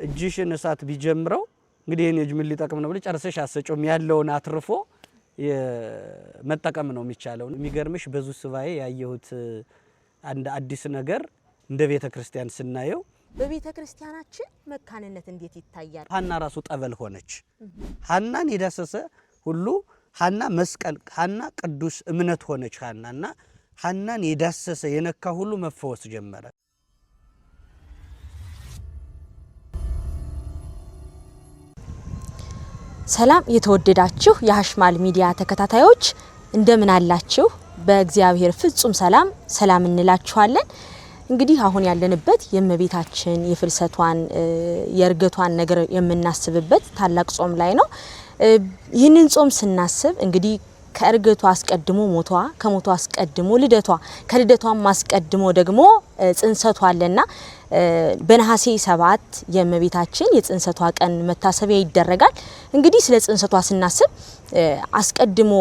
እጅሽን እሳት ቢጀምረው እንግዲህ እኔ እጅ ምን ሊጠቅም ነው ብለ ጨርሰሽ አሰጮም ያለውን አትርፎ መጠቀም ነው የሚቻለው። የሚገርምሽ በዙ ስባዬ ያየሁት አንድ አዲስ ነገር እንደ ቤተክርስቲያን ስናየው በቤተክርስቲያናችን መካንነት እንዴት ይታያል? ሐና ራሱ ጠበል ሆነች። ሐናን የዳሰሰ ሁሉ ሐና መስቀል ሐና ቅዱስ እምነት ሆነች። ሐናና ሐናን የዳሰሰ የነካ ሁሉ መፈወስ ጀመረ። ሰላም የተወደዳችሁ የሐሽማል ሚዲያ ተከታታዮች እንደምን አላችሁ? በእግዚአብሔር ፍጹም ሰላም እንላችኋለን። እንግዲህ አሁን ያለንበት የእመቤታችን የፍልሰቷን የርገቷን ነገር የምናስብበት ታላቅ ጾም ላይ ነው። ይህንን ጾም ስናስብ እንግዲህ ከርገቷ አስቀድሞ ሞቷ፣ ከሞቷ አስቀድሞ ልደቷ፣ ከልደቷም አስቀድሞ ደግሞ ጽንሰቷ አለና በነሐሴ 7 የእመቤታችን የጽንሰቷ ቀን መታሰቢያ ይደረጋል። እንግዲህ ስለ ጽንሰቷ ስናስብ አስቀድሞ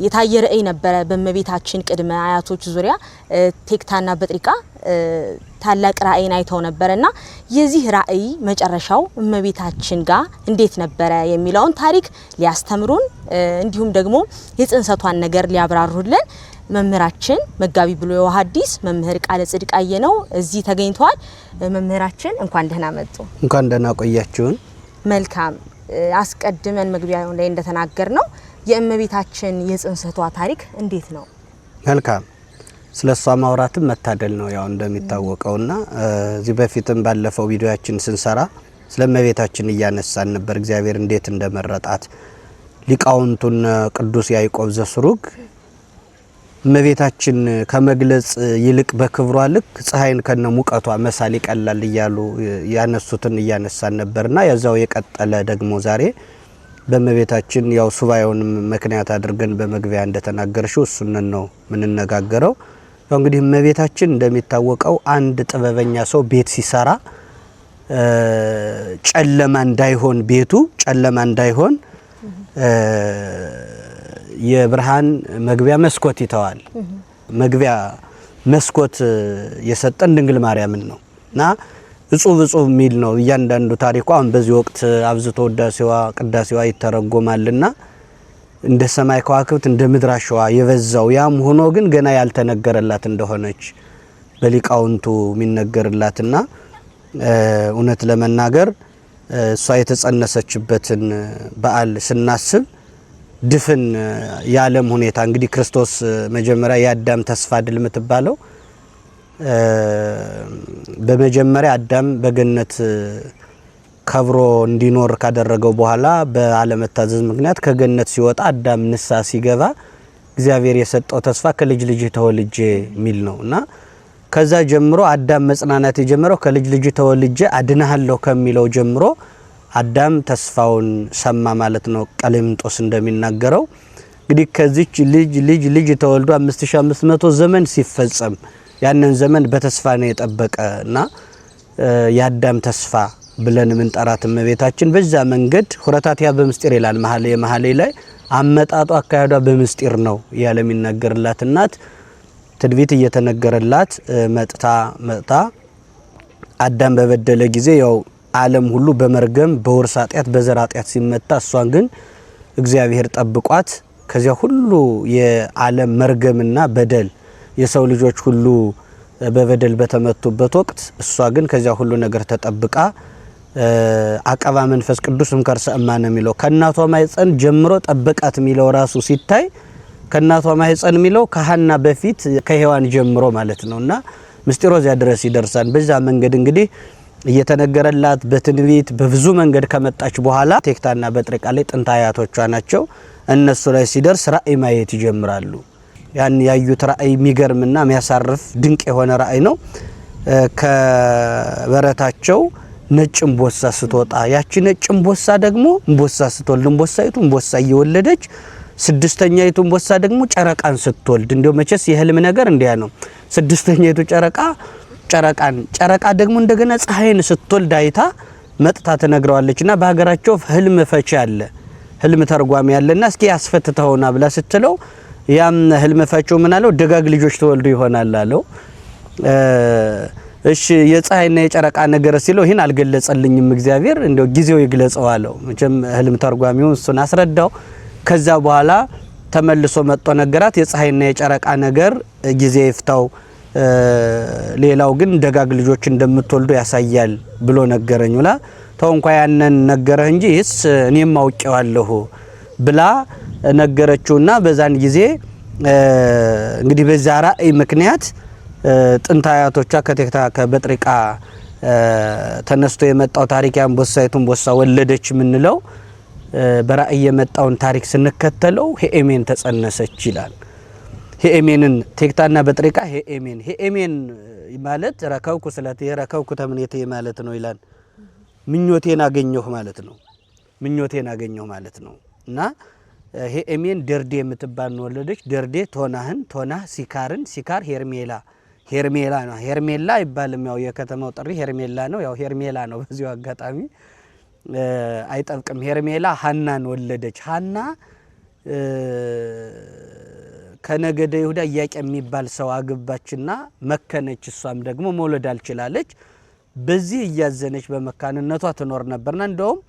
የታየ ራእይ ነበረ። በእመቤታችን ቅድመ አያቶች ዙሪያ ቴክታና በጥሪቃ ታላቅ ራእይን አይተው ነበርና የዚህ ራእይ መጨረሻው እመቤታችን ጋር እንዴት ነበረ የሚለውን ታሪክ ሊያስተምሩን እንዲሁም ደግሞ የጽንሰቷን ነገር ሊያብራሩልን መምህራችን መጋቢ ብሉይ ወሐዲስ መምህር ቃለ ጽድቅ አየነው እዚህ ተገኝተዋል። መምህራችን እንኳን ደህና መጡ። እንኳን ደህና ቆያችሁን። መልካም። አስቀድመን መግቢያው ላይ እንደተናገርነው የእመቤታችን የጽንሰቷ ታሪክ እንዴት ነው? መልካም። ስለሷ ማውራትም መታደል ነው ያው እንደሚታወቀውና እዚህ በፊትም ባለፈው ቪዲዮአችን ስንሰራ ስለእመቤታችን እያነሳን ነበር። እግዚአብሔር እንዴት እንደመረጣት ሊቃውንቱን ቅዱስ ያዕቆብ ዘስሩግ እመቤታችን ከመግለጽ ይልቅ በክብሯ ልክ ፀሐይን ከነ ሙቀቷ መሳል ይቀላል እያሉ ያነሱትን እያነሳን ነበርና ያዛው የቀጠለ ደግሞ ዛሬ በእመቤታችን ያው ሱባኤውን ምክንያት አድርገን በመግቢያ እንደተናገርሽው እሱን ነው ምንነጋገረው። ያው እንግዲህ እመቤታችን እንደሚታወቀው አንድ ጥበበኛ ሰው ቤት ሲሰራ ጨለማ እንዳይሆን ቤቱ ጨለማ እንዳይሆን የብርሃን መግቢያ መስኮት ይተዋል። መግቢያ መስኮት የሰጠን ድንግል ማርያምን ነውና እጹብ ሚል ነው እያንዳንዱ ታሪኳ። አሁን በዚህ ወቅት አብዝቶ ወዳሴዋ ቅዳሴዋ ይተረጎማልና እንደ ሰማይ ከዋክብት እንደ ምድር አሸዋ የበዛው ያም ሆኖ ግን ገና ያልተነገረላት እንደሆነች በሊቃውንቱ የሚነገርላትና እውነት ለመናገር እሷ የተጸነሰችበትን በዓል ስናስብ ድፍን የዓለም ሁኔታ እንግዲህ ክርስቶስ መጀመሪያ የአዳም ተስፋ ድል የምትባለው በመጀመሪያ አዳም በገነት ከብሮ እንዲኖር ካደረገው በኋላ በአለመታዘዝ ምክንያት ከገነት ሲወጣ አዳም ንስሐ ሲገባ እግዚአብሔር የሰጠው ተስፋ ከልጅ ልጅ ተወልጄ ሚል ነውና ከዛ ጀምሮ አዳም መጽናናት የጀመረው ከልጅ ልጅ ተወልጄ አድነሃለሁ ከሚለው ጀምሮ አዳም ተስፋውን ሰማ ማለት ነው። ቀሌምንጦስ እንደሚናገረው እንግዲህ ከዚች ልጅ ተወልዶ 5500 ዘመን ሲፈጸም ያንን ዘመን በተስፋ ነው የጠበቀና ያዳም ተስፋ ብለን ምን ጠራት እመቤታችን በዛ መንገድ ሁረታቲያ በምስጢር ይላል መሐሌ ላይ አመጣጡ አካሄዷ በምስጢር ነው ያለ የሚናገርላት እናት ትድቢት እየተነገረላት መጥታ አዳም በበደለ ጊዜ ያው ዓለም ሁሉ በመርገም በውርስ ኃጢአት በዘር ኃጢአት ሲመታ እሷን ግን እግዚአብሔር ጠብቋት ከዚያ ሁሉ የዓለም መርገምና በደል የሰው ልጆች ሁሉ በበደል በተመቱበት ወቅት እሷ ግን ከዚያ ሁሉ ነገር ተጠብቃ አቀባ መንፈስ ቅዱስም ከርሰ እማነ የሚለው ከናቷ ማይጸን ጀምሮ ጠበቃት የሚለው ራሱ ሲታይ ከናቷ ማይጸን የሚለው ከሐና በፊት ከሔዋን ጀምሮ ማለት ነውና ምስጢሩ እዚያ ድረስ ይደርሳል። በዛ መንገድ እንግዲህ እየተነገረላት በትንቢት በብዙ መንገድ ከመጣች በኋላ ቴክታና በጥሪቃ ላይ ጥንት አያቶቿ ናቸው። እነሱ ላይ ሲደርስ ራእይ ማየት ይጀምራሉ። ያን ያዩት ራእይ የሚገርምና የሚያሳርፍ ድንቅ የሆነ ራእይ ነው። ከበረታቸው ነጭ እምቦሳ ስትወጣ ያቺ ነጭ እምቦሳ ደግሞ እምቦሳ ስትወልድ እምቦሳ እየወለደች ስድስተኛይቱ እምቦሳ ደግሞ ጨረቃን ስትወልድ እንደው መቼስ የህልም ነገር እንዲያ ነው። ስድስተኛይቱ ጨረቃ ደግሞ እንደገና ፀሐይን ስትወልድ አይታ መጥታ ተነግረዋለችና በሀገራቸው ህልም ፈቺ አለ ህልም ተርጓሚ ያለና እስኪ ያስፈትተውና ብላ ስትለው ያም ህልም ፈቺው ምን አለው ደጋግ ልጆች ተወልዱ ይሆናል አለው። እሺ የፀሐይና የጨረቃ ነገር ሲለው ይሄን አልገለጸልኝም እግዚአብሔር እንደው ጊዜው ይግለጸው አለው። መቼም ህልም ተርጓሚው እሱን አስረዳው። ከዛ በኋላ ተመልሶ መጥቶ ነገራት። የፀሐይና የጨረቃ ነገር ጊዜ ይፍታው፣ ሌላው ግን ደጋግ ልጆች እንደምትወልዱ ያሳያል ብሎ ነገረኝ ብላ ተው እንኳን ያንን ነገረህ እንጂ ይስ እኔም አውቄዋለሁ ብላ ነገረችውና በዛን ጊዜ እንግዲህ በዛ ራእይ ምክንያት ጥንት አያቶቿ ከበጥሪቃ ተነስቶ የመጣው ታሪክ አንበሳይቱን ቦሳ ወለደች ምንለው በራእይ የመጣውን ታሪክ ስንከተለው ሄኤሜን ተጸነሰች ይላል። ሄኤሜንን ቴክታና በጥሪቃ ሄኤሜን ማለት ረከብኩ ስለተ ረከብኩ ተምኔቴ ማለት ነው ይላል። ምኞቴን አገኘሁ ማለት ነው። ምኞቴን አገኘሁ ማለት ነው። እና ሄኤሜን ደርዴ የምትባል ወለደች። ደርዴ ቶናህን፣ ቶናህ ሲካርን፣ ሲካር ሄርሜላ ነው። ሄርሜላ ይባልም ያው የከተማው ጥሪ ሄርሜላ ነው። ያው ሄርሜላ ነው በዚሁ አጋጣሚ አይጠብቅም። ሄርሜላ ሐናን ወለደች። ሐና ከነገደ ይሁዳ ኢያቄም የሚባል ሰው አገባችና መከነች። እሷም ደግሞ መውለድ አልችላለች። በዚህ እያዘነች በመካንነቷ ትኖር ነበርና እንደውም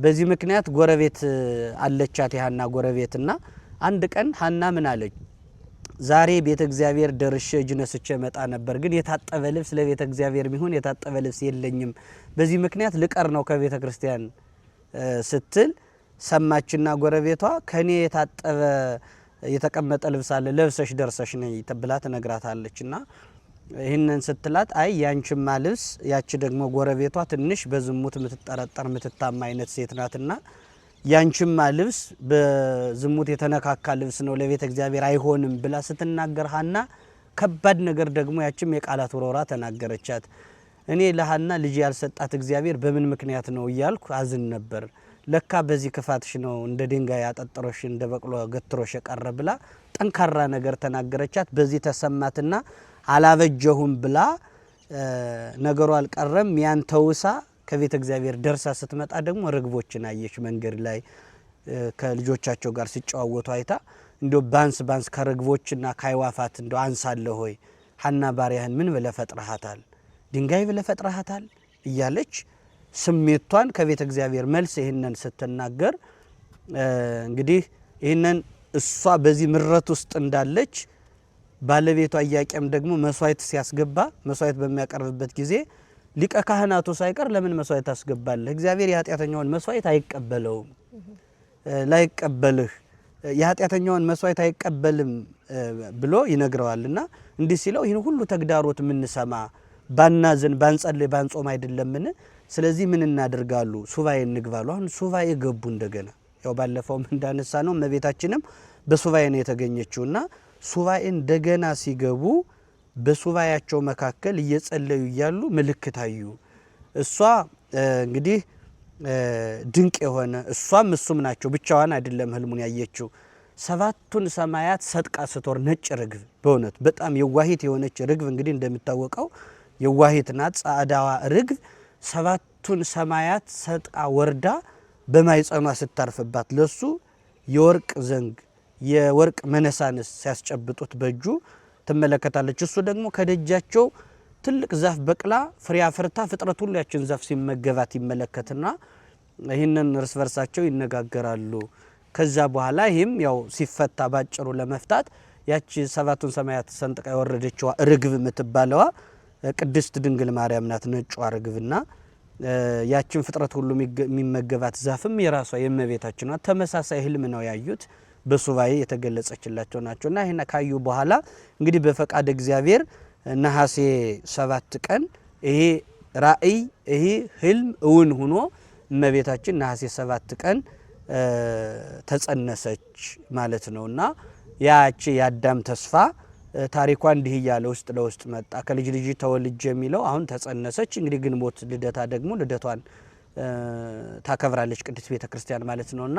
በዚህ ምክንያት ጎረቤት አለቻት የሐና ጎረቤትና አንድ ቀን ሐና ምን አለች? ዛሬ ቤተ እግዚአብሔር ደርሼ እጅ ነስቼ መጣ ነበር፣ ግን የታጠበ ልብስ ለቤተ እግዚአብሔር ቢሆን የታጠበ ልብስ የለኝም። በዚህ ምክንያት ልቀር ነው ከቤተ ክርስቲያን ስትል ሰማችና ጎረቤቷ ከኔ የታጠበ የተቀመጠ ልብስ አለ ለብሰሽ ደርሰሽ ነይ ተብላ ትነግራታለችና ይህንን ስትላት አይ ያንቺማ ልብስ ያቺ ደግሞ ጎረቤቷ ትንሽ በዝሙት የምትጠረጠር የምትታማ አይነት ሴት ናትና ያንቺማ ልብስ በዝሙት የተነካካ ልብስ ነው ለቤተ እግዚአብሔር አይሆንም ብላ ስትናገር ሐና ከባድ ነገር ደግሞ ያቺም የቃላት ወሮራ ተናገረቻት። እኔ ለሐና ልጅ ያልሰጣት እግዚአብሔር በምን ምክንያት ነው እያልኩ አዝን ነበር። ለካ በዚህ ክፋትሽ ነው እንደ ድንጋይ አጠጥሮሽ እንደ በቅሎ ገትሮሽ የቀረ ብላ ጠንካራ ነገር ተናገረቻት። በዚህ ተሰማትና አላበጀሁም ብላ ነገሩ አልቀረም። ያን ተውሳ ከቤተ እግዚአብሔር ደርሳ ስትመጣ ደግሞ ርግቦችን አየች። መንገድ ላይ ከልጆቻቸው ጋር ሲጨዋወቱ አይታ እንዶ ባንስ ከርግቦችና ካይዋፋት እንዶ አንሳለ ሆይ ሐና ባሪያህን ምን ብለህ ፈጥረሃታል? ድንጋይ ብለህ ፈጥረሃታል እያለች ስሜቷን ከቤተ እግዚአብሔር መልስ ይህንን ስትናገር እንግዲህ ይህንን እሷ በዚህ ምረት ውስጥ እንዳለች ባለቤቷ ኢያቄም ደግሞ መስዋዕት ሲያስገባ መስዋዕት በሚያቀርብበት ጊዜ ሊቀ ካህናቱ ሳይቀር ለምን መስዋዕት አስገባለህ? እግዚአብሔር የኃጢአተኛውን መስዋዕት አይቀበለውም። ላይቀበልህ የኃጢአተኛውን መስዋዕት አይቀበልም ብሎ ይነግረዋልና እንዲህ ሲለው ይህን ሁሉ ተግዳሮት ምንሰማ ባናዝን ባንጸልይ ባንጾም አይደለምን? ስለዚህ ምን እናደርጋሉ? ሱባኤ እንግባሉ። አሁን ሱባኤ ገቡ እንደገና። ያው ባለፈውም እንዳነሳ ነው እመቤታችንም በሱባኤ ነው የተገኘችውና ሱባኤ እንደገና ሲገቡ በሱባኤያቸው መካከል እየጸለዩ እያሉ ምልክት አዩ። እሷ እንግዲህ ድንቅ የሆነ እሷም እሱም ናቸው። ብቻዋን አይደለም ህልሙን ያየችው። ሰባቱን ሰማያት ሰጥቃ ስትወር ነጭ ርግብ፣ በእውነት በጣም የዋሂት የሆነች ርግብ እንግዲህ እንደምታወቀው የዋሂት ናት። ጻዕዳዋ ርግብ ሰባቱን ሰማያት ሰጥቃ ወርዳ በማይጸኗ ስታርፍባት ለሱ የወርቅ ዘንግ የወርቅ መነሳንስ ሲያስጨብጡት በእጁ ትመለከታለች። እሱ ደግሞ ከደጃቸው ትልቅ ዛፍ በቅላ ፍሬ አፍርታ ፍጥረት ሁሉ ያችን ዛፍ ሲመገባት ይመለከትና ይህንን እርስ በርሳቸው ይነጋገራሉ። ከዛ በኋላ ይህም ያው ሲፈታ ባጭሩ ለመፍታት ያቺ ሰባቱን ሰማያት ሰንጥቃ የወረደችዋ ርግብ የምትባለዋ ቅድስት ድንግል ማርያም ናት። ነጯ ርግብና ያችን ፍጥረት ሁሉ የሚመገባት ዛፍም የራሷ የእመቤታችን ናት። ተመሳሳይ ህልም ነው ያዩት። በሱባኤ የተገለጸችላቸው ናቸውና ይሄን ካዩ በኋላ እንግዲህ በፈቃድ እግዚአብሔር ነሐሴ 7 ቀን ይሄ ራእይ ይሄ ህልም እውን ሆኖ እመቤታችን ነሐሴ 7 ቀን ተጸነሰች ማለት ነውና ያቺ ያዳም ተስፋ ታሪኳ እንዲህ ያለ ውስጥ ለውስጥ መጣ። ከልጅ ልጅ ተወልጅ የሚለው አሁን ተጸነሰች። እንግዲህ ግንቦት ልደታ ደግሞ ልደቷን ታከብራለች ቅድስት ቤተክርስቲያን ማለት ነውና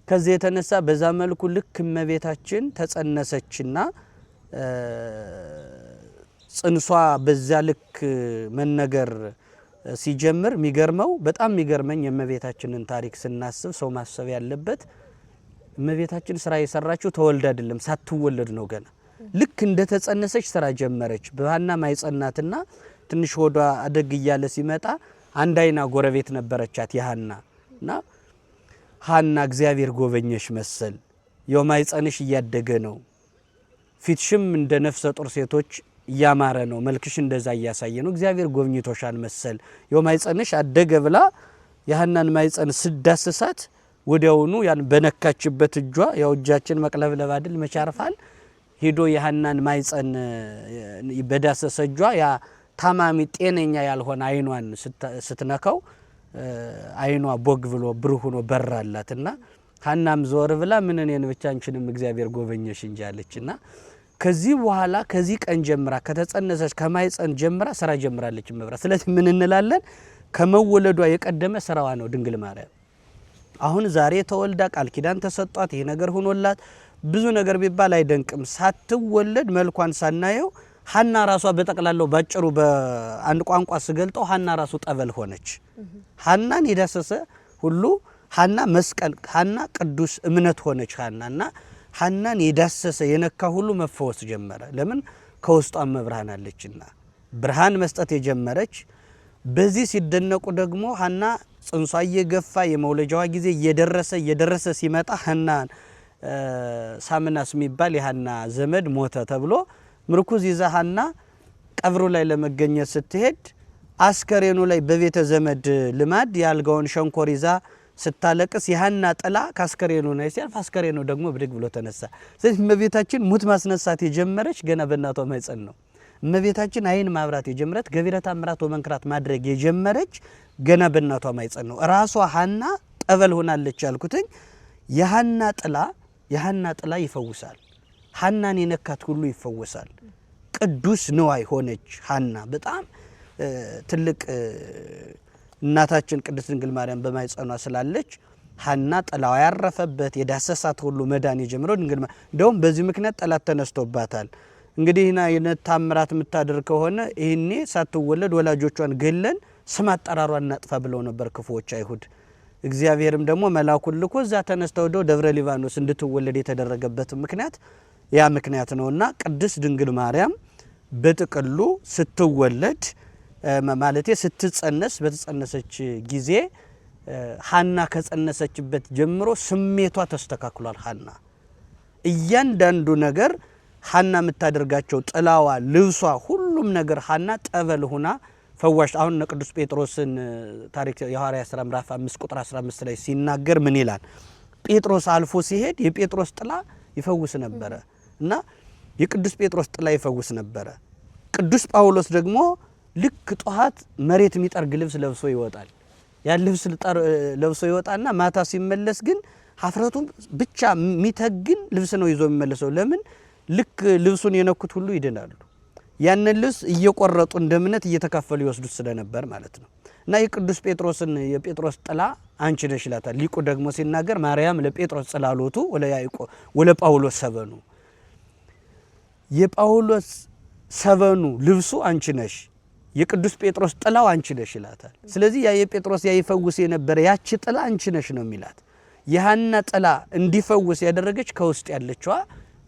ከዚህ የተነሳ በዛ መልኩ ልክ እመቤታችን ተጸነሰችና ጽንሷ በዛ ልክ መነገር ሲጀምር የሚገርመው በጣም የሚገርመኝ የእመቤታችንን ታሪክ ስናስብ ሰው ማሰብ ያለበት እመቤታችን ስራ የሰራችው ተወልዳ አይደለም፣ ሳትወለድ ነው። ገና ልክ እንደ ተጸነሰች ስራ ጀመረች። በሐና ማይጸናትና ትንሽ ሆዷ አደግ እያለ ሲመጣ አንድ አይና ጎረቤት ነበረቻት የሐና እና ሐና እግዚአብሔር ጎበኘሽ መሰል የማይጸንሽ እያደገ ነው ፊትሽም እንደ ነፍሰ ጡር ሴቶች ያማረ ነው መልክሽ እንደዛ እያሳየ ነው እግዚአብሔር ጎብኝቶሻል መሰል የማይጸንሽ አደገ ብላ የሐናን ማይጸን ስዳስሳት ወዲያውኑ ያን በነካችበት እጇ ያው እጃችን መቅለብለብ አይደል መቻርፋል ሄዶ የሐናን ማይጸን በዳሰሰ እጇ ያ ታማሚ ጤነኛ ያልሆነ አይኗን ስትነካው አይኗ ቦግ ብሎ ብሩህ ሆኖ በራላትና ሐናም ዞር ብላ ምን እኔን ብቻ አንቺንም እግዚአብሔር ጎበኘሽ እንጂ አለችና ከዚህ በኋላ ከዚህ ቀን ጀምራ ከተጸነሰች ከማይጸን ጀምራ ስራ ጀምራለች መብራት ስለዚህ ምን እንላለን ከመወለዷ የቀደመ ስራዋ ነው ድንግል ማርያም አሁን ዛሬ ተወልዳ ቃል ኪዳን ተሰጧት ይሄ ነገር ሆኖላት ብዙ ነገር ቢባል አይደንቅም ሳትወለድ መልኳን ሳናየው ሐና ራሷ በጠቅላላው ባጭሩ በአንድ ቋንቋ ስገልጠው ሐና ራሱ ጠበል ሆነች ሐናን የዳሰሰ ሁሉ ሐና መስቀል ሐና ቅዱስ እምነት ሆነች ሐናና ሐናን የዳሰሰ የነካ ሁሉ መፈወስ ጀመረ ለምን ከውስጧ መብርሃን አለችና ብርሃን መስጠት የጀመረች በዚህ ሲደነቁ ደግሞ ሐና ጽንሷ እየገፋ የመውለጃዋ ጊዜ እየደረሰ ሲመጣ ሐናን ሳምናስ የሚባል የሐና ዘመድ ሞተ ተብሎ ምርኩዝ ይዛ ሐና ቀብሩ ላይ ለመገኘት ስትሄድ አስከሬኑ ላይ በቤተ ዘመድ ልማድ ያልጋውን ሸንኮር ይዛ ስታለቅስ የሐና ጥላ ካስከሬኑ ላይ ሲያልፍ አስከሬኑ ደግሞ ብድግ ብሎ ተነሳ ስለዚህ እመቤታችን ሙት ማስነሳት የጀመረች ገና በእናቷ ማይጸን ነው እመቤታችን አይን ማብራት የጀመረች ገቢረ ተአምራት ወመንክራት ማድረግ የጀመረች ገና በእናቷ ማይጸን ነው ራሷ ሐና ጠበል ሆናለች ያልኩትኝ የሐና ጥላ ይፈውሳል ሐናን የነካት ሁሉ ይፈወሳል ቅዱስ ንዋይ ሆነች ሐና በጣም ትልቅ እናታችን ቅድስት ድንግል ማርያም በማይጸኗ ስላለች ሐና ጥላዋ ያረፈበት የዳሰሳት ሁሉ መዳን የጀመረው ድንግል እንደውም በዚህ ምክንያት ጠላት ተነስቶባታል እንግዲህ የነት ታምራት የምታደርግ ከሆነ ይሄኔ ሳትወለድ ወላጆቿን ገለን ስም አጠራሯን እናጥፋ ብለው ነበር ክፉዎች አይሁድ እግዚአብሔርም ደግሞ መላኩን ልኮ እዛ ተነስተው ደብረ ሊባኖስ እንድትወለድ የተደረገበት ምክንያት ያ ምክንያት ነውና ቅድስት ድንግል ማርያም በጥቅሉ ስትወለድ ማለቴ ስትጸነስ በተጸነሰች ጊዜ ሐና ከጸነሰችበት ጀምሮ ስሜቷ ተስተካክሏል ሐና እያንዳንዱ ነገር ሐና የምታደርጋቸው ጥላዋ ልብሷ ሁሉም ነገር ሐና ጠበል ሆና ፈዋሽ አሁን ቅዱስ ጴጥሮስን ታሪክ የሐዋርያት ሥራ ምዕራፍ 5 ቁጥር 15 ላይ ሲናገር ምን ይላል ጴጥሮስ አልፎ ሲሄድ የጴጥሮስ ጥላ ይፈውስ ነበረ እና የቅዱስ ጴጥሮስ ጥላ ይፈውስ ነበረ ቅዱስ ጳውሎስ ደግሞ ልክ ጧት መሬት የሚጠርግ ልብስ ለብሶ ይወጣል ያ ልብስ ለብሶ ይወጣና ማታ ሲመለስ ግን ሀፍረቱ ብቻ የሚተግን ልብስ ነው ይዞ የሚመለሰው ለምን ልክ ልብሱን የነኩት ሁሉ ይድናሉ ያንን ልብስ እየቆረጡ እንደምነት እየተካፈሉ ይወስዱት ስለነበር ማለት ነው እና የቅዱስ ጴጥሮስን የጴጥሮስ ጥላ አንቺ ነሽ ይላታል ሊቁ ደግሞ ሲናገር ማርያም ለጴጥሮስ ጽላሎቱ ወለ ጳውሎስ ሰበኑ የጳውሎስ ሰበኑ ልብሱ አንቺ ነሽ የቅዱስ ጴጥሮስ ጥላው አንቺ ነሽ ይላታል ስለዚህ ያ የጴጥሮስ ያ ይፈውስ የነበረ ያቺ ጥላ አንቺ ነሽ ነው የሚላት የሐና ጥላ እንዲፈውስ ያደረገች ከውስጥ ያለችዋ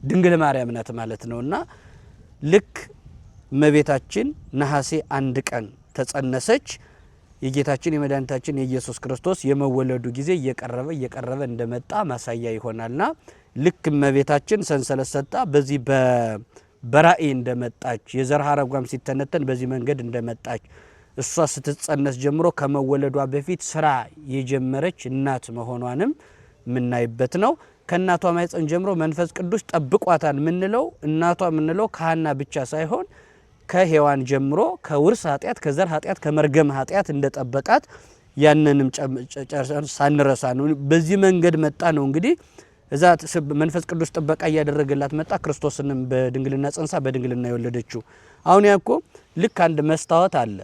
ድንግል ማርያም ናት ማለት ነውና ልክ እመቤታችን ነሐሴ 1 ቀን ተጸነሰች የጌታችን የመድኃኒታችን የኢየሱስ ክርስቶስ የመወለዱ ጊዜ እየቀረበ እንደመጣ ማሳያ ይሆናልና ልክ እመቤታችን ሰንሰለት ሰጣ በዚህ በራእይ እንደመጣች የዘር ሐረጓም ሲተነተን በዚህ መንገድ እንደመጣች እሷ ስትጸነስ ጀምሮ ከመወለዷ በፊት ስራ የጀመረች እናት መሆኗንም ምናይበት ነው ከእናቷ ማይጸን ጀምሮ መንፈስ ቅዱስ ጠብቋታል ምንለው እናቷ ምንለው ከሐና ብቻ ሳይሆን ከሔዋን ጀምሮ ከውርስ ኃጢያት ከዘር ኃጢያት ከመርገም ኃጢያት እንደጠበቃት ያንንም ሳንረሳ ነው በዚህ መንገድ መጣ ነው እንግዲህ እዛ መንፈስ ቅዱስ ጥበቃ ያደረገላት መጣ ክርስቶስንም በድንግልና ጸንሳ በድንግልና የወለደችው አሁን ያኮ ልክ አንድ መስታወት አለ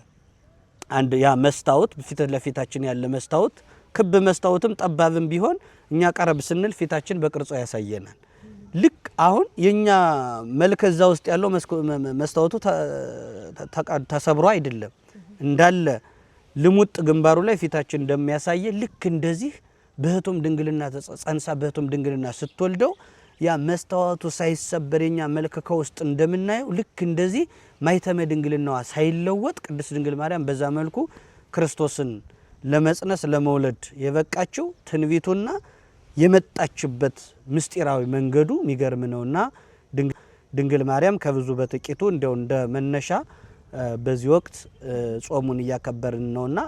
አንድ ያ መስታወት በፊት ለፊታችን ያለ መስታወት ክብ መስታወትም ጠባብም ቢሆን እኛ ቀረብ ስንል ፊታችን በቅርጾ ያሳየናል ልክ አሁን የኛ መልከዛ ውስጥ ያለው መስታወቱ ተሰብሮ አይደለም እንዳለ ልሙጥ ግንባሩ ላይ ፊታችን እንደሚያሳየ ልክ እንደዚህ በህቱም ድንግልና ጸንሳ በህቱም ድንግልና ስትወልደው ያ መስታወቱ ሳይሰበር የኛ መልክ ከውስጥ እንደምናየው ልክ እንደዚህ ማይተመ ድንግልናዋ ሳይለወጥ ቅድስት ድንግል ማርያም በዛ መልኩ ክርስቶስን ለመጽነስ ለመውለድ የበቃችው ትንቢቱና የመጣችበት ምስጢራዊ መንገዱ የሚገርም ነውና ድንግል ማርያም ከብዙ በጥቂቱ እንደው እንደ መነሻ በዚህ ወቅት ጾሙን እያከበርን ነውና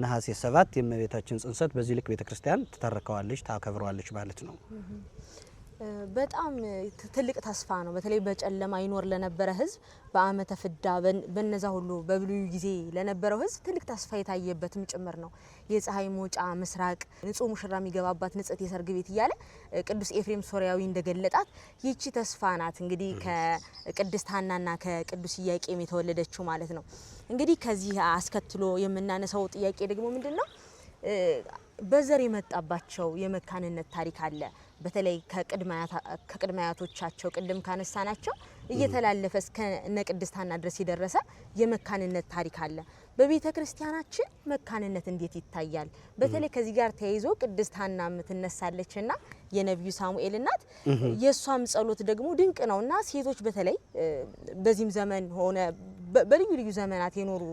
ነሐሴ 7 የእመቤታችን ጽንሰት በዚህ ልክ ቤተክርስቲያን ትተርከዋለች ታከብረዋለች ማለት ነው። በጣም ትልቅ ተስፋ ነው። በተለይ በጨለማ ይኖር ለነበረ ህዝብ በአመተ ፍዳ በነዛ ሁሉ በብሉይ ጊዜ ለነበረው ህዝብ ትልቅ ተስፋ የታየበትም ጭምር ነው። የፀሐይ መውጫ ምስራቅ ንጹህ ሙሽራ የሚገባባት ንጽሕት የሰርግ ቤት እያለ ቅዱስ ኤፍሬም ሶሪያዊ እንደገለጣት ይቺ ተስፋ ናት። እንግዲህ ከቅድስት ሐናና ከቅዱስ ኢያቄም የተወለደችው ማለት ነው። እንግዲህ ከዚህ አስከትሎ የምናነሳው ጥያቄ ደግሞ ምንድነው? በዘር የመጣባቸው የመካንነት ታሪክ አለ። በተለይ ከቅድመ አያቶቻቸው ቅድም ካነሳናቸው እየተላለፈ እስከ እነ ቅድስት ሐና ድረስ የደረሰ የመካንነት ታሪክ አለ። በቤተ ክርስቲያናችን መካንነት እንዴት ይታያል? በተለይ ከዚህ ጋር ተያይዞ ቅድስት ሐና ምትነሳለችና የነብዩ ሳሙኤል እናት የሷም ጸሎት ደግሞ ድንቅ ነውና ሴቶች በተለይ በዚህም ዘመን ሆነ በልዩ ልዩ ዘመናት የኖሩ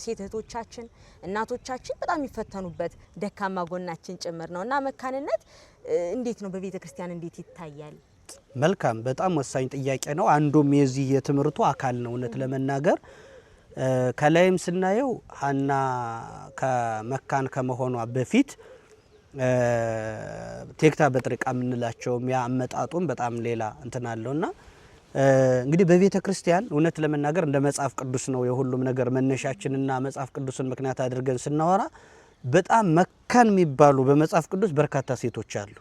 ሴት እህቶቻችን እናቶቻችን በጣም ይፈተኑበት ደካማ ጎናችን ጭምር ነውና መካንነት እንዴት ነው በቤተ ክርስቲያን እንዴት ይታያል? መልካም በጣም ወሳኝ ጥያቄ ነው። አንዱም የዚህ የትምህርቱ አካል ነው። እውነት ለመናገር ከላይም ስናየው ሐና ከመካን ከመሆኗ በፊት ቴክታ በጥርቃ ምንላቸውም ያ አመጣጡም በጣም ሌላ እንትን አለውና እንግዲህ በቤተ ክርስቲያን እውነት ለመናገር እንደ መጽሐፍ ቅዱስ ነው የሁሉም ነገር መነሻችንና መጽሐፍ ቅዱስን ምክንያት አድርገን ስናወራ በጣም መካን የሚባሉ በመጽሐፍ ቅዱስ በርካታ ሴቶች አሉ።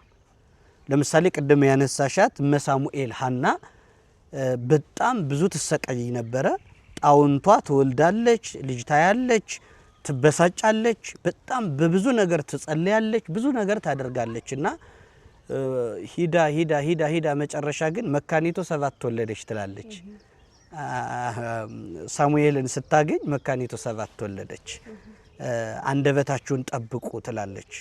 ለምሳሌ ቅድም ያነሳሻት መሳሙኤል ሐና በጣም ብዙ ትሰቃይ ነበረ። ጣውንቷ ትወልዳለች፣ ልጅ ታያለች፣ ትበሳጫለች፣ በጣም በብዙ ነገር ትጸልያለች፣ ብዙ ነገር ታደርጋለችና ሂዳ መጨረሻ ግን መካኒቱ 7 ተወለደች ትላለች። ሳሙኤልን ስታገኝ መካኒቱ 7 ተወለደች። አንደበታችሁን ጠብቁ ትላለች።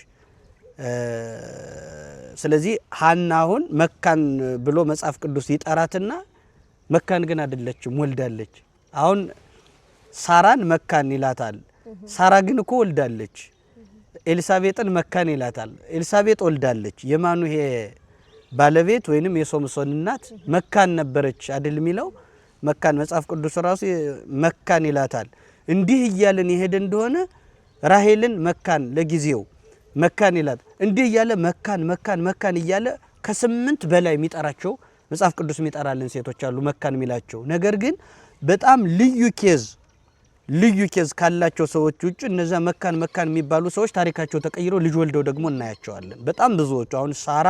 ስለዚህ ሐና አሁን መካን ብሎ መጽሐፍ ቅዱስ ይጠራትና መካን ግን አይደለችም፣ ወልዳለች። አሁን ሳራን መካን ይላታል። ሳራ ግን እኮ ወልዳለች። ኤልሳቤጥን መካን ይላታል። ኤልሳቤጥ ወልዳለች። የማኑሄ ባለቤት ወይንም የሶምሶን እናት መካን ነበረች አይደል የሚለው መካን መጽሐፍ ቅዱስ ራሱ መካን ይላታል። እንዲህ እያለን ይሄድ እንደሆነ ራሄልን መካን ለጊዜው መካን ይላት እንዲህ እያለ መካን እያለ ከ8 በላይ የሚጠራቸው መጽሐፍ ቅዱስ የሚጠራልን ሴቶች አሉ መካን የሚላቸው። ነገር ግን በጣም ልዩ ኬዝ ካላቸው ሰዎች ውጭ እነዛ መካን የሚባሉ ሰዎች ታሪካቸው ተቀይሮ ልጅ ወልደው ደግሞ እናያቸዋለን። በጣም ብዙዎቹ አሁን ሳራ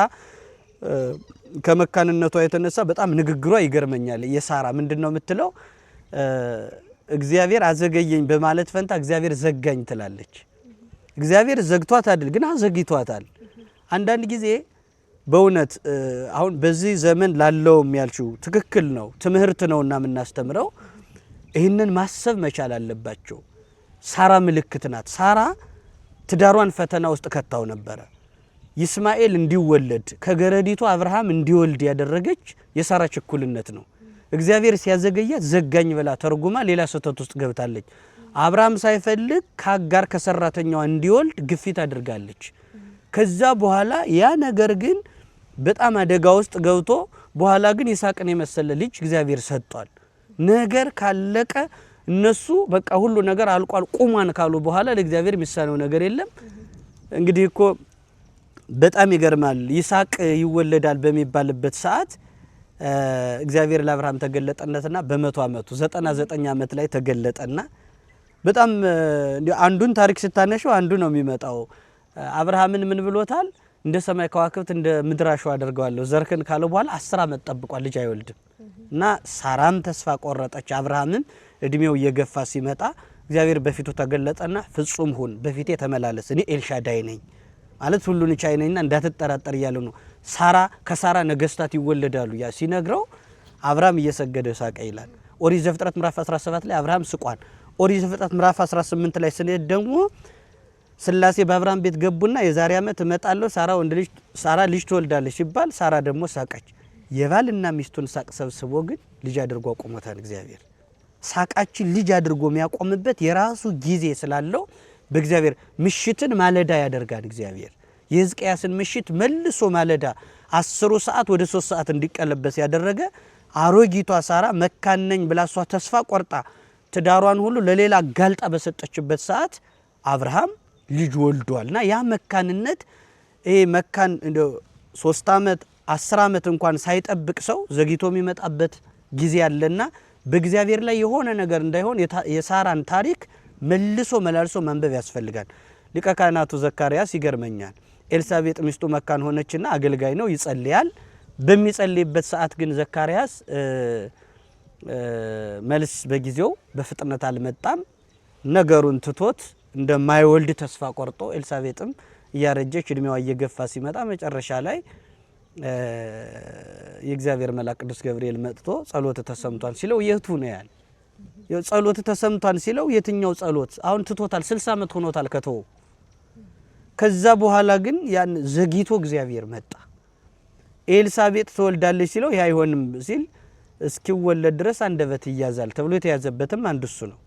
ከመካንነቷ የተነሳ በጣም ንግግሯ ይገርመኛል። የሳራ ምንድነው የምትለው? እግዚአብሔር አዘገየኝ በማለት ፈንታ እግዚአብሔር ዘጋኝ ትላለች። እግዚአብሔር ዘግቷት አይደል ግን አዘግይቷታል። አንዳንድ ጊዜ በእውነት አሁን በዚህ ዘመን ላለው የሚያልሽው ትክክል ነው፣ ትምህርት ነውና የምናስተምረው ይህንን ማሰብ መቻል አለባቸው። ሳራ ምልክት ናት። ሳራ ትዳሯን ፈተና ውስጥ ከታው ነበረ። ይስማኤል እንዲወለድ ከገረዲቱ አብርሃም እንዲወልድ ያደረገች የሳራ ችኩልነት ነው። እግዚአብሔር ሲያዘገያት ዘጋኝ ብላ ተርጉማ ሌላ ስህተት ውስጥ ገብታለች። አብርሃም ሳይፈልግ ከአጋር ከሰራተኛዋ እንዲወልድ ግፊት አድርጋለች። ከዛ በኋላ ያ ነገር ግን በጣም አደጋ ውስጥ ገብቶ በኋላ ግን ይስሐቅን የመሰለ ልጅ እግዚአብሔር ሰጥቷል። ነገር ካለቀ እነሱ በቃ ሁሉ ነገር አልቋል ቁማን ካሉ በኋላ ለእግዚአብሔር የሚሳነው ነገር የለም። እንግዲህ እኮ በጣም ይገርማል። ይስሐቅ ይወለዳል በሚባልበት ሰዓት እግዚአብሔር ለአብርሃም ተገለጠነትና በ100 ዓመቱ 99 ዓመት ላይ ተገለጠና በጣም አንዱን ታሪክ ስታነሽው አንዱ ነው የሚመጣው። አብርሃምን ምን ብሎታል? እንደ ሰማይ ከዋክብት እንደ ምድር አሸዋ አደርገዋለሁ ዘርክን ካለው በኋላ 10 ዓመት ጠብቋል፣ ልጅ አይወልድም። እና ሳራም ተስፋ ቆረጠች። አብርሃምን እድሜው እየገፋ ሲመጣ እግዚአብሔር በፊቱ ተገለጠና ፍጹም ሁን፣ በፊቴ ተመላለስ፣ እኔ ኤልሻዳይ ነኝ ማለት ሁሉን ቻይ ነኝና እንዳትጠራጠር እያለ ነው። ከሳራ ነገስታት ይወለዳሉ ያ ሲነግረው አብርሃም እየሰገደ ሳቀ ይላል። ኦሪት ዘፍጥረት ምዕራፍ 17 ላይ አብርሃም ስቋል። ኦሪት ዘፍጥረት ምዕራፍ 18 ላይ ስንሄድ ደግሞ ስላሴ በአብርሃም ቤት ገቡና የዛሬ ዓመት እመጣለሁ ሳራ ልጅ ትወልዳለች ሲባል ሳራ ደግሞ ሳቀች። የባልና ሚስቱን ሳቅ ሰብስቦ ግን ልጅ አድርጎ አቆሞታል እግዚአብሔር። ሳቃችን ልጅ አድርጎ የሚያቆምበት የራሱ ጊዜ ስላለው በእግዚአብሔር ምሽትን ማለዳ ያደርጋል። እግዚአብሔር የሕዝቅያስን ምሽት መልሶ ማለዳ 10 ሰዓት ወደ 3 ሰዓት እንዲቀለበስ ያደረገ አሮጊቷ ሳራ መካን ነኝ ብላ እሷ ተስፋ ቆርጣ ትዳሯን ሁሉ ለሌላ ጋልጣ በሰጠችበት ሰዓት አብርሃም ልጅ ወልዷልና ያ መካንነት ይሄ መካን እንደ 3 ዓመት 10 ዓመት እንኳን ሳይጠብቅ ሰው ዘግይቶ የሚመጣበት ጊዜ አለና በእግዚአብሔር ላይ የሆነ ነገር እንዳይሆን የሳራን ታሪክ መልሶ መላልሶ ማንበብ ያስፈልጋል። ሊቀ ካህናቱ ዘካርያስ ይገርመኛል። ኤልሳቤጥ ሚስቱ መካን ሆነችና አገልጋይ ነው ይጸልያል። በሚጸልይበት ሰዓት ግን ዘካርያስ መልስ በጊዜው በፍጥነት አልመጣም። ነገሩን ትቶት እንደማይወልድ ተስፋ ቆርጦ ኤልሳቤጥም እያረጀች እድሜዋ እየገፋ ሲመጣ መጨረሻ ላይ የእግዚአብሔር መልአክ ቅዱስ ገብርኤል መጥቶ ጸሎት ተሰምቷል ሲለው የቱ ነው ያል ጸሎት ተሰምቷል ሲለው የትኛው ጸሎት አሁን ትቶታል 60 ዓመት ሆኖታል ከተው። ከዛ በኋላ ግን ያን ዘግይቶ እግዚአብሔር መጣ። ኤልሳቤጥ ትወልዳለች ሲለው ያ አይሆንም ሲል እስኪወለድ ድረስ አንደበት ይያዛል ተብሎ የተያዘበትም አንዱ እሱ ነው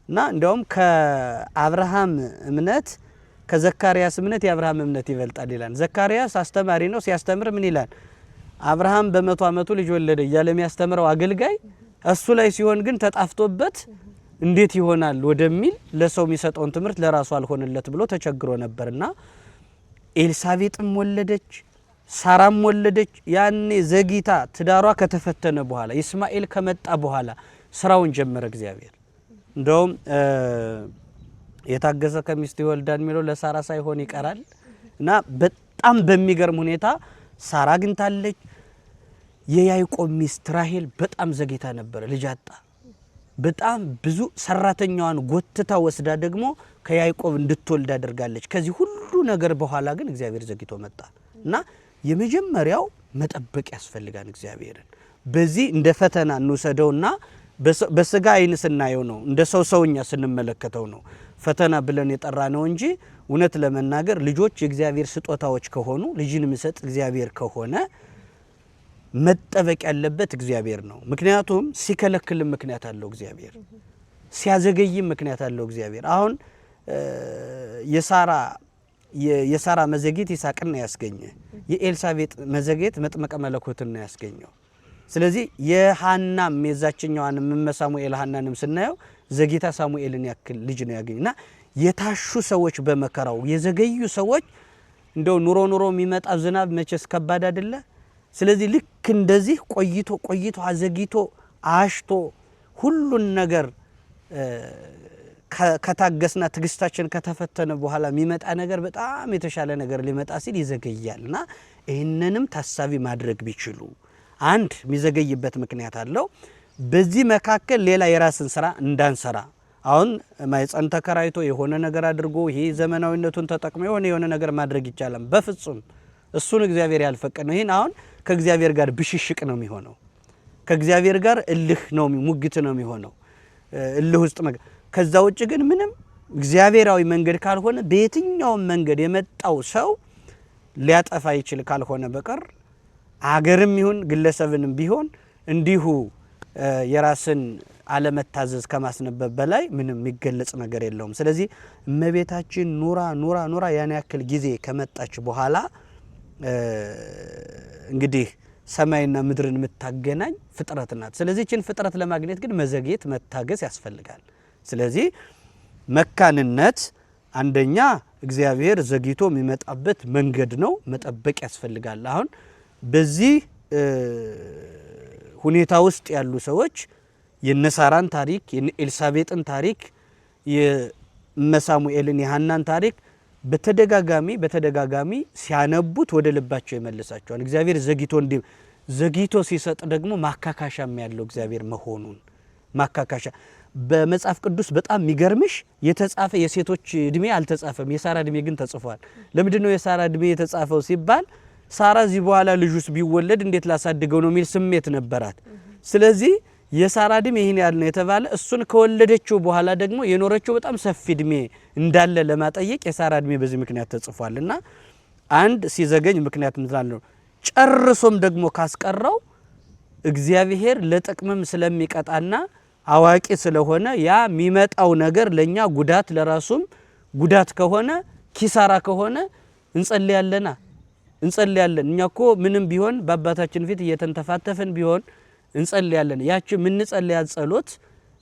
እና እንዲያውም ከአብርሃም እምነት ከዘካርያስ እምነት የአብርሃም እምነት ይበልጣል ይላል። ዘካርያስ አስተማሪ ነው። ሲያስተምር ምን ይላል? አብርሃም በ100 ዓመቱ ልጅ ወለደ እያለ የሚያስተምረው አገልጋይ እሱ ላይ ሲሆን ግን ተጣፍቶበት እንዴት ይሆናል ወደሚል ለሰው የሚሰጠውን ትምህርት ለራሱ አልሆነለት ብሎ ተቸግሮ ነበርና ኤልሳቤጥም ወለደች፣ ሳራም ወለደች። ያኔ ዘግይታ ትዳሯ ከተፈተነ በኋላ ኢስማኤል ከመጣ በኋላ ስራውን ጀመረ እግዚአብሔር። እንደውም የታገሰ ከሚስት ይወልዳል የሚለው ለሳራ ሳይሆን ይቀራል እና በጣም በሚገርም ሁኔታ ሳራ አግኝታለች። የያዕቆብ ሚስት ራሔል በጣም ዘግይታ ነበር፣ ልጅ አጣ። በጣም ብዙ ሰራተኛዋን ጎትታ ወስዳ ደግሞ ከያዕቆብ እንድትወልድ አድርጋለች። ከዚህ ሁሉ ነገር በኋላ ግን እግዚአብሔር ዘግይቶ መጣ እና የመጀመሪያው መጠበቅ ያስፈልጋል እግዚአብሔርን። በዚህ እንደ ፈተና እንውሰደውና በስጋ አይን ስናየው ነው፣ እንደ ሰውኛ ስንመለከተው ነው ፈተና ብለን የጠራ ነው እንጂ እውነት ለመናገር ልጆች የእግዚአብሔር ስጦታዎች ከሆኑ ልጅን የሚሰጥ እግዚአብሔር ከሆነ መጠበቅ ያለበት እግዚአብሔር ነው። ምክንያቱም ሲከለክልም ምክንያት አለው እግዚአብሔር፣ ሲያዘገይም ምክንያት አለው እግዚአብሔር። አሁን የሳራ መዘግየት ይስሐቅን ነው ያስገኘ፣ የኤልሳቤጥ መዘግየት መጥምቀ መለኮትን ነው ያስገኘው። ስለዚህ የሐናም የዛችኛዋን ሳሙኤል ሐናንም ስናየው ዘግይታ ሳሙኤልን ያክል ልጅ ነው ያገኘና የታሹ ሰዎች በመከራው የዘገዩ ሰዎች እንደው ኑሮ የሚመጣ ዝናብ መቼስ ከባድ አይደለ? ስለዚህ ልክ እንደዚህ ቆይቶ አዘግይቶ አሽቶ ሁሉን ነገር ከታገስና ትግስታችን ከተፈተነ በኋላ የሚመጣ ነገር በጣም የተሻለ ነገር ሊመጣ ሲል ይዘገያልና ይህንንም ታሳቢ ማድረግ ቢችሉ አንድ የሚዘገይበት ምክንያት አለው። በዚህ መካከል ሌላ የራስን ስራ እንዳንሰራ አሁን ማይጸን ተከራይቶ የሆነ ነገር አድርጎ ይሄ ዘመናዊነቱን ተጠቅሞ የሆነ ነገር ማድረግ ይቻላል። በፍጹም እሱን እግዚአብሔር ያልፈቀደ ነው። ይሄን አሁን ከእግዚአብሔር ጋር ብሽሽቅ ነው የሚሆነው። ከእግዚአብሔር ጋር እልህ ነው ሙግት ነው የሚሆነው እልህ ውስጥ ከዛ ውጭ ግን ምንም እግዚአብሔራዊ መንገድ ካልሆነ በየትኛውም መንገድ የመጣው ሰው ሊያጠፋ ይችል ካልሆነ በቀር አገርም ይሁን ግለሰብንም ቢሆን እንዲሁ የራስን አለመታዘዝ ከማስነበብ በላይ ምንም የሚገለጽ ነገር የለውም። ስለዚህ እመቤታችን ኑራ ያን ያክል ጊዜ ከመጣች በኋላ እንግዲህ ሰማይና ምድርን የምታገናኝ ፍጥረት ናት። ስለዚህ እችን ፍጥረት ለማግኘት ግን መዘግየት መታገስ ያስፈልጋል። ስለዚህ መካንነት አንደኛ እግዚአብሔር ዘግይቶ የሚመጣበት መንገድ ነው፣ መጠበቅ ያስፈልጋል። አሁን በዚህ ሁኔታ ውስጥ ያሉ ሰዎች የነሳራን ታሪክ የኤልሳቤጥን ታሪክ የመሳሙኤልን የሐናን ታሪክ በተደጋጋሚ ሲያነቡት ወደ ልባቸው ይመልሳቸዋል። እግዚአብሔር ዘግይቶ ሲሰጥ ደግሞ ማካካሻም ያለው እግዚአብሔር መሆኑን ማካካሻ በመጽሐፍ ቅዱስ በጣም የሚገርምሽ የተጻፈ የሴቶች እድሜ አልተጻፈም፣ የሳራ እድሜ ግን ተጽፏል። ለምንድን ነው የሳራ እድሜ የተጻፈው ሲባል ሳራ እዚህ በኋላ ልጁስ ቢወለድ እንዴት ላሳድገው ነው የሚል ስሜት ነበራት። ስለዚህ የሳራ እድሜ ይሄን ያህል ነው የተባለ እሱን ከወለደችው በኋላ ደግሞ የኖረችው በጣም ሰፊ እድሜ እንዳለ ለማጠየቅ የሳራ እድሜ በዚህ ምክንያት ተጽፏልና አንድ ሲዘገኝ ምክንያት ምትላለው ጨርሶም ደግሞ ካስቀረው እግዚአብሔር ለጥቅምም ስለሚቀጣና አዋቂ ስለሆነ ያ የሚመጣው ነገር ለኛ ጉዳት ለራሱም ጉዳት ከሆነ ኪሳራ ከሆነ እንጸልያለና እንጸልያለን። እኛ እኮ ምንም ቢሆን በአባታችን ፊት እየተንተፋተፈን ቢሆን እንጸልያለን። ያቺ ምን ጸልያት ጸሎት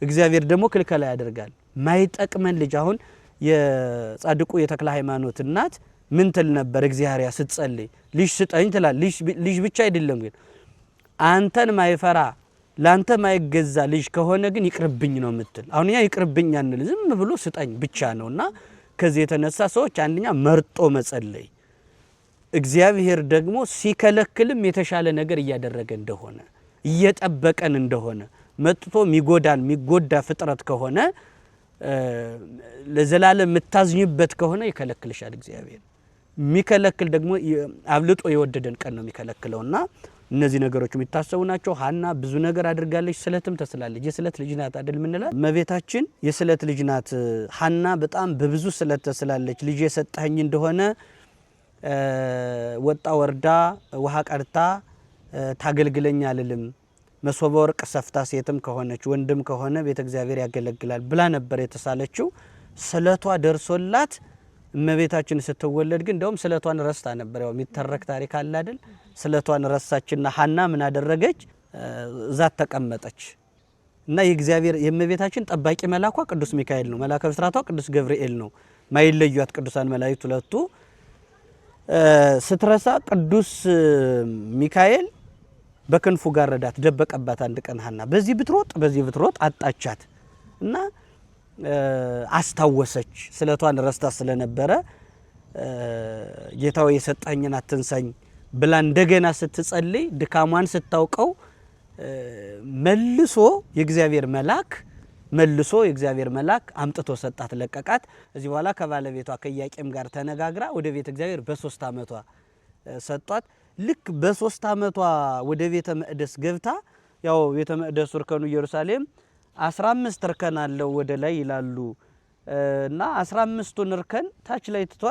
እግዚአብሔር ደግሞ ክልከላ ያደርጋል። ማይጠቅመን ልጅ አሁን የጻድቁ የተክለ ሃይማኖት እናት ምን ትል ነበር? እግዚአብሔር ስትጸልይ ልጅ ስጠኝ ትላል። ልጅ ብቻ አይደለም ግን አንተን ማይፈራ ላንተ ማይገዛ ልጅ ከሆነ ግን ይቅርብኝ ነው የምትል። አሁን ያ ይቅርብኝ አንል ዝም ብሎ ስጠኝ ብቻ ነውና ከዚህ የተነሳ ሰዎች አንደኛ መርጦ መጸለይ እግዚአብሔር ደግሞ ሲከለክልም የተሻለ ነገር እያደረገ እንደሆነ እየጠበቀን እንደሆነ መጥቶ የሚጎዳ ፍጥረት ከሆነ ለዘላለም የምታዝኝበት ከሆነ ይከለክልሻል እግዚአብሔር። የሚከለክል ደግሞ አብልጦ የወደደን ቀን ነው የሚከለክለውና እነዚህ ነገሮች የሚታሰቡ ናቸው። ሐና ብዙ ነገር አድርጋለች። ስለትም ተስላለች። የስለት ልጅ ናት አይደል ምንላት? እመቤታችን የስለት ልጅ ናት። ሐና በጣም በብዙ ስለት ተስላለች። ልጅ የሰጠኸኝ እንደሆነ ወጣ ወርዳ ውሃ ቀርታ ታገልግለኛ አልልም፣ መሶበ ወርቅ ሰፍታ ሴትም ከሆነች ወንድም ከሆነ ቤተ እግዚአብሔር ያገለግላል ብላ ነበር የተሳለችው። ስለቷ ደርሶላት እመቤታችን ስትወለድ ግን እንደውም ስለቷን ረስታ ነበር። ያው የሚተረክ ታሪክ አለ አይደል? ስለቷን ረሳችና ሐና ምን አደረገች? ዛት ተቀመጠች እና የእግዚአብሔር የእመቤታችን ጠባቂ መልአኳ ቅዱስ ሚካኤል ነው። መልአከ ብስራቷ ቅዱስ ገብርኤል ነው። ማይለዩት ቅዱሳን መላእክት ሁለቱ። ስትረሳ ቅዱስ ሚካኤል በክንፉ ጋረዳት፣ ደበቀባት። አንድ ቀን ሐና በዚህ ብትሮጥ አጣቻት እና አስታወሰች። ስለቷን ረስታ ስለነበረ ጌታው የሰጠኝን አትንሳኝ ብላ እንደገና ስትጸልይ ድካሟን ስታውቀው መልሶ የእግዚአብሔር መልአክ አምጥቶ ሰጣት፣ ለቀቃት። እዚህ በኋላ ከባለቤቷ ከኢያቄም ጋር ተነጋግራ ወደ ቤተ እግዚአብሔር በ3 ዓመቷ ሰጧት። ልክ በ3 ዓመቷ ወደ ቤተ መቅደስ ገብታ ያው ቤተ መቅደሱ እርከኑ ኢየሩሳሌም 15 እርከን አለው ወደ ላይ ይላሉ እና 15ቱን እርከን ታች ላይ ትቷ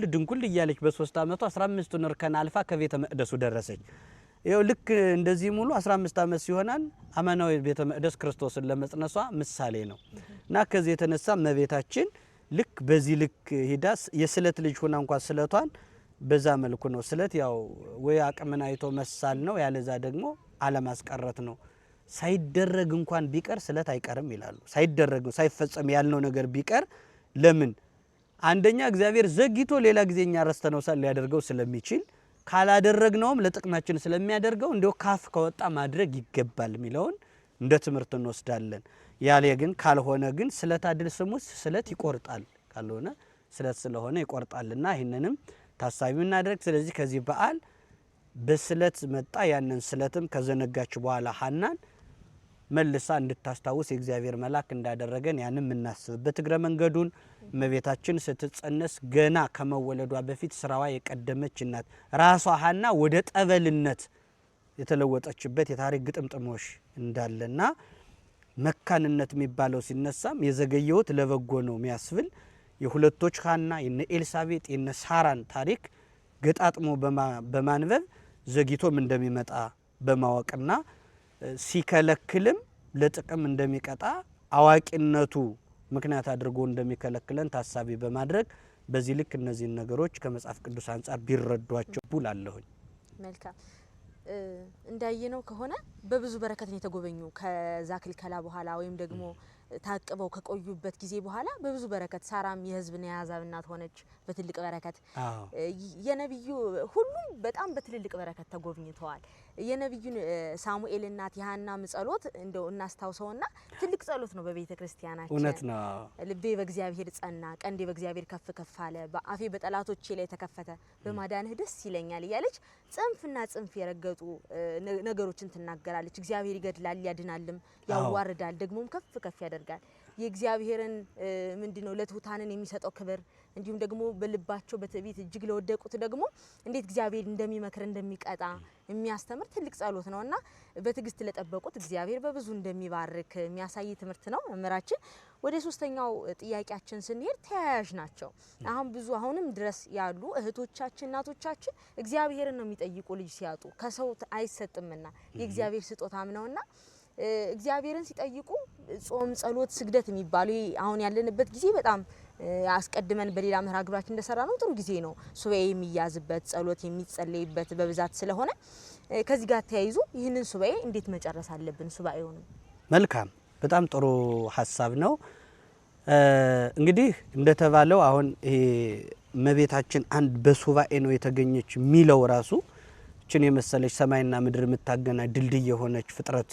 ድንኩል እያለች በ3 ዓመቷ 15ቱን እርከን አልፋ ከቤተ መቅደሱ ደረሰች። ይኸው ልክ እንደዚህ ሙሉ 15 ዓመት ሲሆናል አማናዊ ቤተ መቅደስ ክርስቶስን ለመጽነሷ ምሳሌ ነው እና ከዚህ የተነሳ እመቤታችን ልክ በዚህ ልክ ሄዳ የስለት ልጅ ሆና እንኳን ስለቷን በዛ መልኩ ነው። ስለት ያው ወይ አቅምን አይቶ መሳል ነው፣ ያለዛ ደግሞ አለማስቀረት ነው። ሳይደረግ እንኳን ቢቀር ስለት አይቀርም ይላሉ። ሳይደረግ ሳይፈጸም ያልነው ነገር ቢቀር ለምን? አንደኛ እግዚአብሔር ዘግይቶ ሌላ ጊዜኛ ረስተነው ሳል ሊያደርገው ስለሚችል፣ ካላደረግነውም ለጥቅማችን ስለሚያደርገው እንደው ካፍ ከወጣ ማድረግ ይገባል የሚለውን እንደ ትምህርት እንወስዳለን። ያለ ግን ካልሆነ ግን ስለት አይደል ስሙስ ስለት ይቆርጣል፣ ካልሆነ ስለት ስለሆነ ይቆርጣልና ይሄንንም ታሳቢ እናደርግ። ስለዚህ ከዚህ በዓል በስለት መጣ። ያንን ስለትም ከዘነጋች በኋላ ሐናን መልሳ እንድታስታውስ የእግዚአብሔር መልአክ እንዳደረገን ያንን እናስብበት እግረ መንገዱን። እመቤታችን ስትጸነስ ገና ከመወለዷ በፊት ስራዋ የቀደመች እናት ራሷ ሐና ወደ ጠበልነት የተለወጠችበት የታሪክ ግጥምጥሞሽ እንዳለና መካንነት የሚባለው ሲነሳም የዘገየውት ለበጎ ነው የሚያስብል የሁለቶች ሐና የነ ኤልሳቤጥ የነ ሳራን ታሪክ ገጣጥሞ በማንበብ ዘግይቶም እንደሚመጣ በማወቅና ሲከለክልም ለጥቅም እንደሚቀጣ አዋቂነቱ ምክንያት አድርጎ እንደሚከለክለን ታሳቢ በማድረግ በዚህ ልክ እነዚህን ነገሮች ከመጽሐፍ ቅዱስ አንጻር ቢረዷቸው ብላለሁኝ። መልካም እንዳየነው ከሆነ በብዙ በረከት ነው የተጎበኙ። ከዛ ክልከላ በኋላ ወይም ደግሞ ታቅበው ከቆዩበት ጊዜ በኋላ በብዙ በረከት ሳራም የሕዝብና የአሕዛብ እናት ሆነች በትልቅ በረከት። የነብዩ ሁሉም በጣም በትልልቅ በረከት ተጎብኝተዋል። የነብዩን ሳሙኤል እናት የሐናም ጸሎት እንደው እናስታውሰውና ትልቅ ጸሎት ነው በቤተ ክርስቲያናችን። እውነት ነው። ልቤ በእግዚአብሔር ጸና፣ ቀንዴ በእግዚአብሔር ከፍ ከፍ አለ፣ በአፌ በጠላቶቼ ላይ ተከፈተ፣ በማዳንህ ደስ ይለኛል እያለች ጽንፍና ጽንፍ የረገጡ ነገሮችን ትናገራለች። እግዚአብሔር ይገድላል ያድናልም፣ ያዋርዳል ደግሞም ከፍ ከፍ ያደርጋል። የእግዚአብሔርን ምንድነው ለትሁታንን የሚሰጠው ክብር እንዲሁም ደግሞ በልባቸው በትዕቢት እጅግ ለወደቁት ደግሞ እንዴት እግዚአብሔር እንደሚመክር እንደሚቀጣ የሚያስተምር ትልቅ ጸሎት ነውና በትዕግስት ለጠበቁት እግዚአብሔር በብዙ እንደሚባርክ የሚያሳይ ትምህርት ነው። መምህራችን ወደ ሶስተኛው ጥያቄያችን ስንሄድ ተያያዥ ናቸው። አሁንም ድረስ ያሉ እህቶቻችን እናቶቻችን እግዚአብሔርን ነው የሚጠይቁ ልጅ ሲያጡ ከሰው አይሰጥምና የእግዚአብሔር ስጦታም ነውና እግዚአብሔርን ሲጠይቁ ጾም ጸሎት ስግደት የሚባሉ አሁን ያለንበት ጊዜ በጣም አስቀድመን በሌላ መርሃ ግብራችን እንደሰራ ነው ጥሩ ጊዜ ነው ሱባኤ የሚያዝበት ጸሎት የሚጸለይበት በብዛት ስለሆነ ከዚህ ጋር ተያይዞ ይህንን ሱባኤ እንዴት መጨረስ አለብን ሱባኤውን መልካም በጣም ጥሩ ሐሳብ ነው እንግዲህ እንደተባለው አሁን ይሄ መቤታችን አንድ በሱባኤ ነው የተገኘች ሚለው ራሱ እችን የመሰለች ሰማይና ምድር የምታገና ድልድይ የሆነች ፍጥረት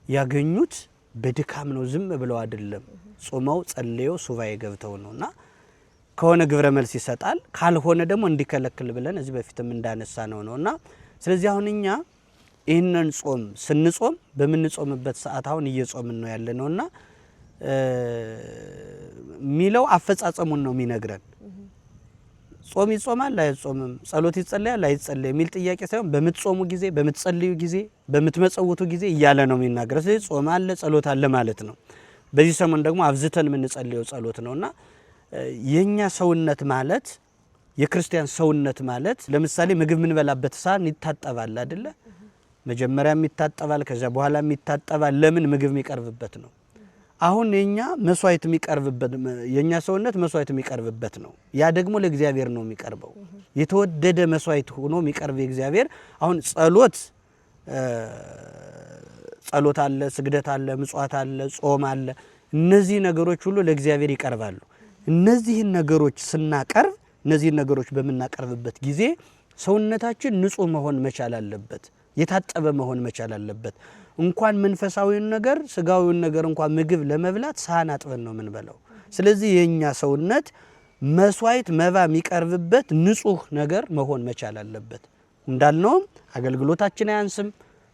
ያገኙት በድካም ነው ዝም ብለው አይደለም ጾመው ጸልየው ሱባኤ ገብተው ነውና ከሆነ ግብረ መልስ ይሰጣል ካልሆነ ደግሞ እንዲከለክል ብለን እዚህ በፊትም እንዳነሳ ነውና ስለዚህ አሁን እኛ ይህንን ጾም ስንጾም በምንጾምበት ሰዓት አሁን እየጾምን ነው ያለነውና ሚለው አፈጻጸሙን ነው የሚነግረን ጾም ይጾማል አይጾምም ጸሎት ይጸልያል አይጸልይም ሚል ጥያቄ ሳይሆን በምትጾሙ ጊዜ በምትጸልዩ ጊዜ በምትመጸውቱ ጊዜ ይያለ ነው የሚናገረው ስለዚህ ጾም አለ ጸሎት አለ ማለት ነው በዚህ ሰሞን ደግሞ አብዝተን የምንጸልየው ጸሎት ነውና የኛ ሰውነት ማለት የክርስቲያን ሰውነት ማለት ለምሳሌ ምግብ ምን በላበት ሳህን ይታጠባል አይደለ መጀመሪያም ይታጠባል ከዛ በኋላም ይታጠባል ለምን ምግብ የሚቀርብበት ነው አሁን የኛ መስዋዕት የሚቀርብበት የኛ ሰውነት መስዋዕት የሚቀርብበት ነው ያ ደግሞ ለእግዚአብሔር ነው የሚቀርበው የተወደደ መስዋዕት ሆኖ የሚቀርብ የእግዚአብሔር አሁን ጸሎት አለ ስግደት አለ ምጽዋት አለ ጾም አለ እነዚህ ነገሮች ሁሉ ለእግዚአብሔር ይቀርባሉ እነዚህን ነገሮች ስናቀርብ እነዚህን ነገሮች በመናቀርብበት ጊዜ ሰውነታችን ንጹህ መሆን መቻል አለበት የታጠበ መሆን መቻል አለበት እንኳን መንፈሳዊውን ነገር ስጋዊውን ነገር እንኳን ምግብ ለመብላት ሳህን አጥበን ነው የምንበላው ስለዚህ የኛ ሰውነት መስዋዕት መባ የሚቀርብበት ንጹህ ነገር መሆን መቻል አለበት እንዳልነው አገልግሎታችን አያንስም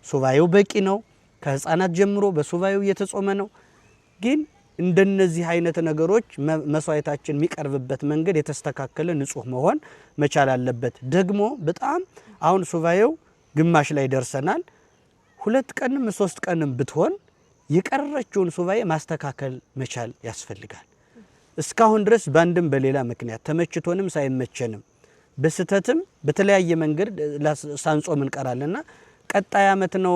ሱባኤው በቂ ነው ከህፃናት ጀምሮ በሱባኤው እየተጾመ ነው ግን እንደነዚህ አይነት ነገሮች መስዋዕታችን የሚቀርብበት መንገድ የተስተካከለ ንጹህ መሆን መቻል አለበት ደግሞ በጣም አሁን ሱባኤው ግማሽ ላይ ደርሰናል 2 ቀንም 3 ቀንም ብትሆን የቀረችውን ሱባኤ ማስተካከል መቻል ያስፈልጋል እስካሁን ድረስ ባንድም በሌላ ምክንያት ተመችቶንም ሳይመቸንም በስተትም በተለያየ መንገድ ሳንጾም እንቀራለና ቀጣይ አመት ነው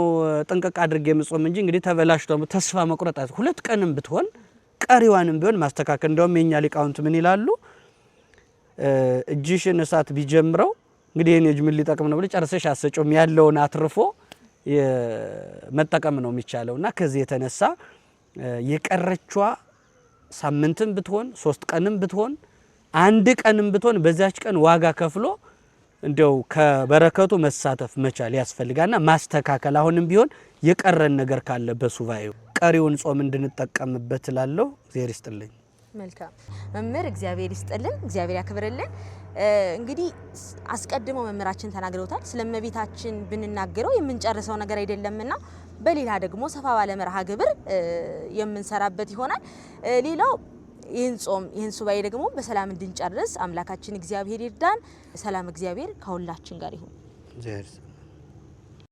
ጥንቅቅ አድርጌ የምጾም እንጂ እንግዲህ ተበላሽቶ ተስፋ መቁረጥ 2 ቀንም ብትሆን ቀሪዋንም ቢሆን ማስተካከል እንደውም የኛ ሊቃውንት ምን ይላሉ እጅሽን እሳት ቢጀምረው እንግዲህ እኔ ምን ሊጠቅም ነው ብለ ጨርሰሽ አሰጮም ያለውን አትርፎ መጠቀም ነው የሚቻለውና ከዚህ የተነሳ የቀረችዋ ሳምንትም ብትሆን 3 ቀንም ብትሆን 1 ቀንም ብትሆን በዛች ቀን ዋጋ ከፍሎ እንደው ከበረከቱ መሳተፍ መቻል ያስፈልጋልና ማስተካከል አሁንም ቢሆን የቀረን ነገር ካለ በሱባኤው ቀሪውን ጾም እንድንጠቀምበት ላለው እግዚአብሔር ይስጥልኝ መልካም መምህር እግዚአብሔር ይስጥልን እግዚአብሔር ያክብርልን እንግዲህ አስቀድመው መምህራችን ተናግረውታል ስለመቤታችን ብንናገረው የምንጨርሰው ነገር አይደለምና በሌላ ደግሞ ሰፋ ባለ መርሃ ግብር የምንሰራበት ይሆናል ሌላው ይህን ሱባኤ ደግሞ በሰላም እንድንጨርስ አምላካችን እግዚአብሔር ይርዳን ሰላም እግዚአብሔር ከሁላችን ጋር ይሁን